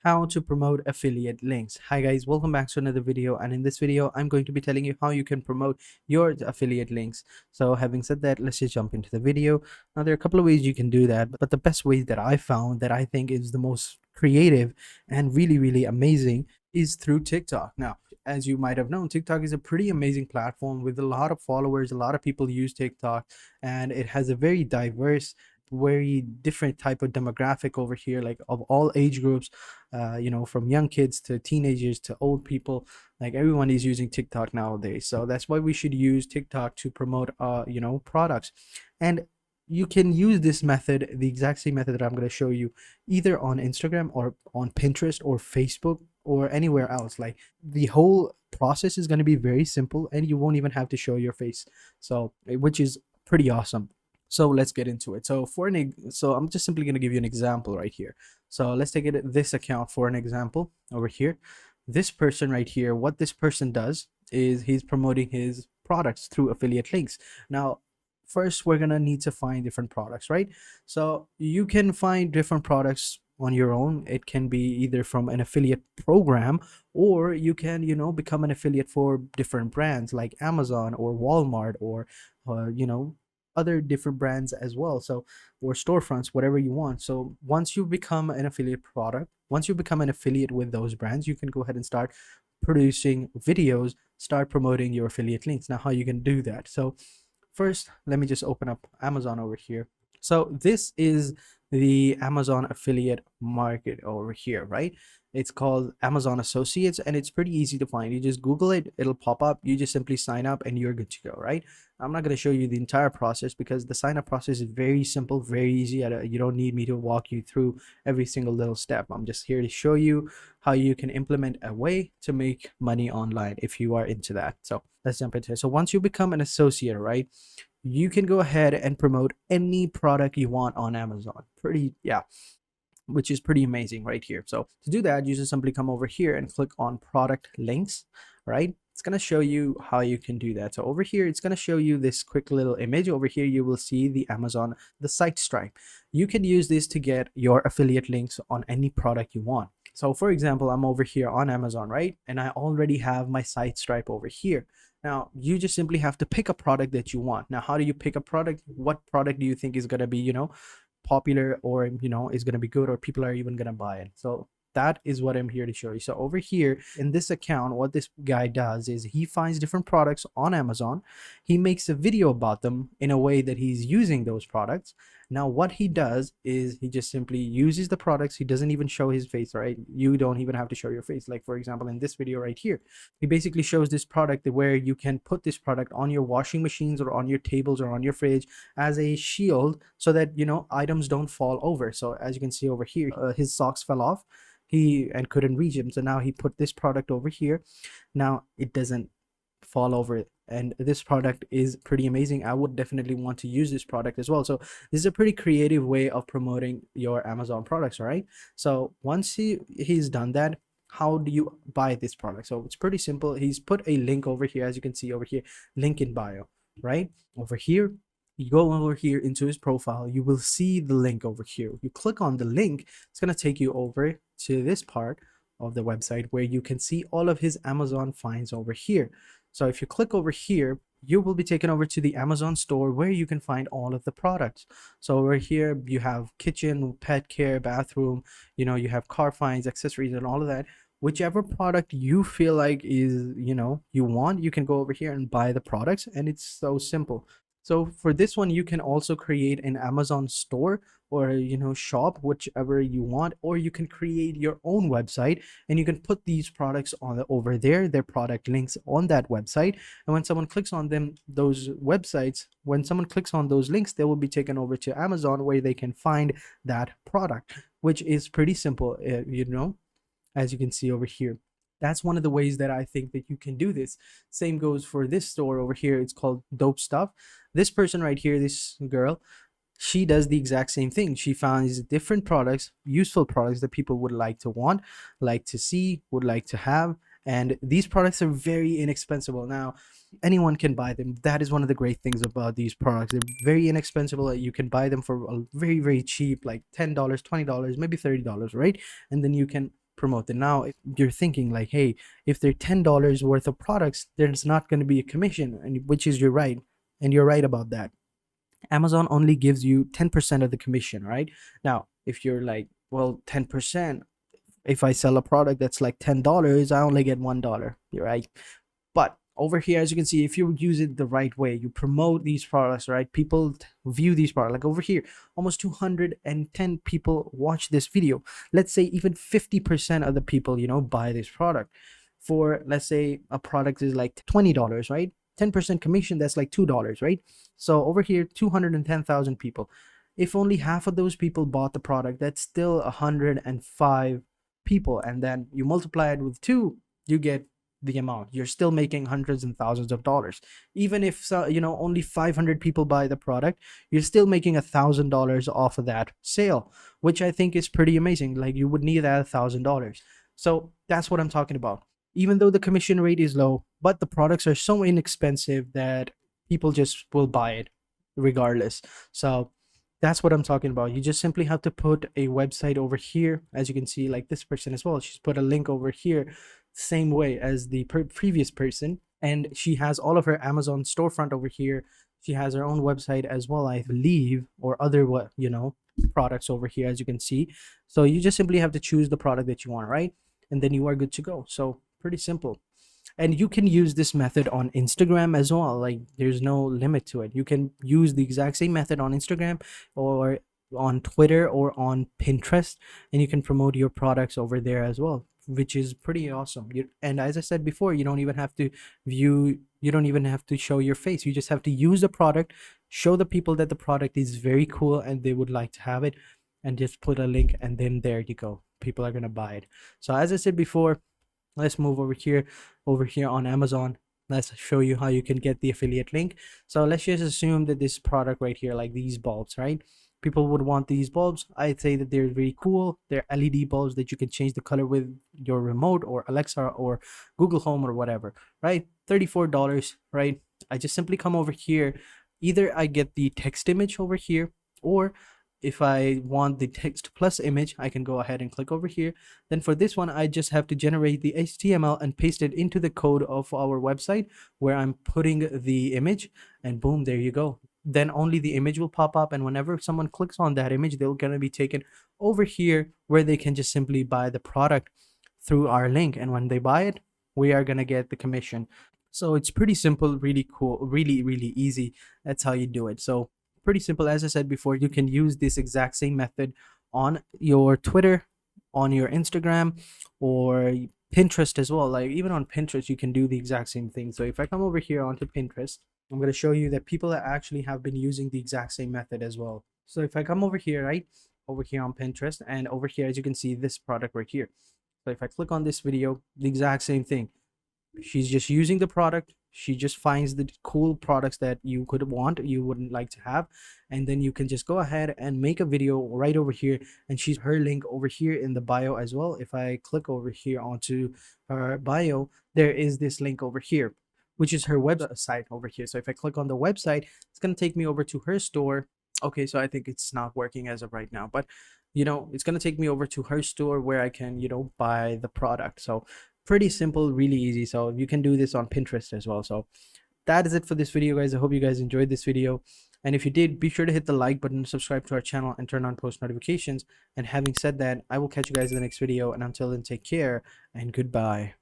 How to promote affiliate links. Hi guys, welcome back to another video, and in this video I'm going to be telling you how you can promote your affiliate links. So having said that, let's just jump into the video. Now there are a couple of ways you can do that, but the best way that I found, that I think is the most creative and really amazing, is through TikTok. Now, as you might have known, TikTok is a pretty amazing platform with a lot of followers. A lot of people use TikTok, and it has a very diverse, very different type of demographic over here, like of all age groups, from young kids to teenagers to old people. Like, everyone is using TikTok nowadays, so that's why we should use TikTok to promote products. And you can use this method, the exact same method that I'm going to show you, either on Instagram or on Pinterest or Facebook or anywhere else. Like, the whole process is going to be very simple, and you won't even have to show your face, so which is pretty awesome. So let's get into it. So I'm just simply going to give you an example right here. So let's take this account for an example over here. This person right here, what this person does is he's promoting his products through affiliate links. Now, first we're gonna need to find different products, right? So you can find different products on your own. It can be either from an affiliate program, or you can become an affiliate for different brands like Amazon or Walmart, or other different brands as well, so, or storefronts, whatever you want. So once you become an affiliate with those brands, you can go ahead and start producing videos, start promoting your affiliate links. Now, how you can do that? So first, let me just open up Amazon over here. So this is the Amazon affiliate market over here, right? It's called Amazon Associates, and it's pretty easy to find. You just Google it, it'll pop up. You just simply sign up and you're good to go, right? I'm not going to show you the entire process because the sign up process is very simple, very easy. You don't need me to walk you through every single little step. I'm just here to show you how you can implement a way to make money online if you are into that. So let's jump into it. So once you become an associate, right, you can go ahead and promote any product you want on Amazon. Which is pretty amazing right here. So to do that, you just simply come over here and click on product links, right? It's going to show you how you can do that. So over here, it's going to show you this quick little image. Over here, you will see the Amazon, the site stripe. You can use this to get your affiliate links on any product you want. So for example, I'm over here on Amazon, right? And I already have my site stripe over here. Now, you just simply have to pick a product that you want. Now, how do you pick a product? What product do you think is going to be, popular, or is going to be good, or people are even going to buy it? So that is what I'm here to show you. So over here in this account, what this guy does is he finds different products on Amazon. He makes a video about them in a way that he's using those products. Now, what he does is he just simply uses the products. He doesn't even show his face, right? You don't even have to show your face. Like, for example, in this video right here, he basically shows this product where you can put this product on your washing machines or on your tables or on your fridge as a shield, so that items don't fall over. So as you can see over here, his socks fell off, he and couldn't reach him, so now he put this product over here. Now it doesn't fall over, and this product is pretty amazing. I would definitely want to use this product as well. So this is a pretty creative way of promoting your Amazon products. All right, so once he's done that, how do you buy this product? So it's pretty simple. He's put a link over here, as you can see over here, link in bio, right? Over here, you go over here into his profile, you will see the link over here. You click on the link, it's going to take you over to this part of the website where you can see all of his Amazon finds over here. So if you click over here, you will be taken over to the Amazon store where you can find all of the products. So over here, you have kitchen, pet care, bathroom, you have car finds, accessories, and all of that. Whichever product you feel like is, you want, you can go over here and buy the products, and it's so simple. So for this one, you can also create an Amazon store, or shop, whichever you want, or you can create your own website and you can put these products on over there, their product links on that website. And when someone clicks on when someone clicks on those links, they will be taken over to Amazon where they can find that product, which is pretty simple, as you can see over here. That's one of the ways that I think that you can do this. Same goes for this store over here. It's called Dope Stuff. This person right here, this girl, she does the exact same thing. She finds different products, useful products that people would like to want, like to see, would like to have. And these products are very inexpensive. Now, anyone can buy them. That is one of the great things about these products. They're very inexpensive. You can buy them for very cheap, like $10, $20, maybe $30, right? And then you can promote it. Now if you're thinking like, hey, if they're $10 worth of products, there's not going to be a commission, and which is you're right, and you're right about that. Amazon only gives you 10% of the commission, right? Now if you're like, well, 10%, if I sell a product that's like $10, I only get $1. You're right. But over here, as you can see, if you use it the right way, you promote these products, right? People view these products. Like over here, almost 210 people watch this video. Let's say even 50% of the people, buy this product. For, let's say a product is like $20, right? 10% commission, that's like $2, right? So over here, 210,000 people. If only half of those people bought the product, that's still 105 people. And then you multiply it with 2, you get the amount. You're still making hundreds and thousands of dollars. Even if only 500 people buy the product, you're still making $1,000 off of that sale, which I think is pretty amazing. Like, you would need that $1,000. So that's what I'm talking about. Even though the commission rate is low, but the products are so inexpensive that people just will buy it regardless. So that's what I'm talking about. You just simply have to put a website over here, as you can see, like this person as well. She's put a link over here, same way as the previous person, and she has all of her Amazon storefront over here. She has her own website as well, I believe, or other products over here, as you can see. So you just simply have to choose the product that you want, right? And then you are good to go. So pretty simple. And you can use this method on Instagram as well. Like, there's no limit to it. You can use the exact same method on Instagram or on Twitter or on Pinterest, and you can promote your products over there as well, which is pretty awesome. And as I said before, you don't even have to show your face. You just have to use the product, show the people that the product is very cool and they would like to have it, and just put a link, and then there you go. People are going to buy it. So as I said before, let's move over here on Amazon. Let's show you how you can get the affiliate link. So let's just assume that this product right here, like these bulbs, right? People would want these bulbs. I'd say that they're very cool. They're LED bulbs that you can change the color with your remote or Alexa or Google Home or whatever, right? $34, right? I just simply come over here. Either I get the text image over here, or if I want the text plus image, I can go ahead and click over here. Then for this one, I just have to generate the HTML and paste it into the code of our website where I'm putting the image, and boom, there you go. Then only the image will pop up, and whenever someone clicks on that image, they're going to be taken over here where they can just simply buy the product through our link. And when they buy it, we are going to get the commission. So it's pretty simple, really cool, really, really easy. That's how you do it. So pretty simple. As I said before, you can use this exact same method on your Twitter, on your Instagram, or Pinterest as well. Like, even on Pinterest, you can do the exact same thing. So if I come over here onto Pinterest, I'm going to show you that people that actually have been using the exact same method as well. So if I come over here, right, over here on Pinterest, and over here, as you can see, this product right here. So if I click on this video, the exact same thing. She's just using the product. She just finds the cool products that you wouldn't like to have, and then you can just go ahead and make a video right over here, and she's her link over here in the bio as well. If I click over here onto her bio, there is this link over here, which is her website over here. So if I click on the website, it's going to take me over to her store. Okay, so I think it's not working as of right now, but it's going to take me over to her store where I can buy the product. So pretty simple, really easy. So you can do this on Pinterest as well. So that is it for this video, guys. I hope you guys enjoyed this video, and if you did, be sure to hit the like button, subscribe to our channel, and turn on post notifications. And having said that, I will catch you guys in the next video, and until then, take care and goodbye.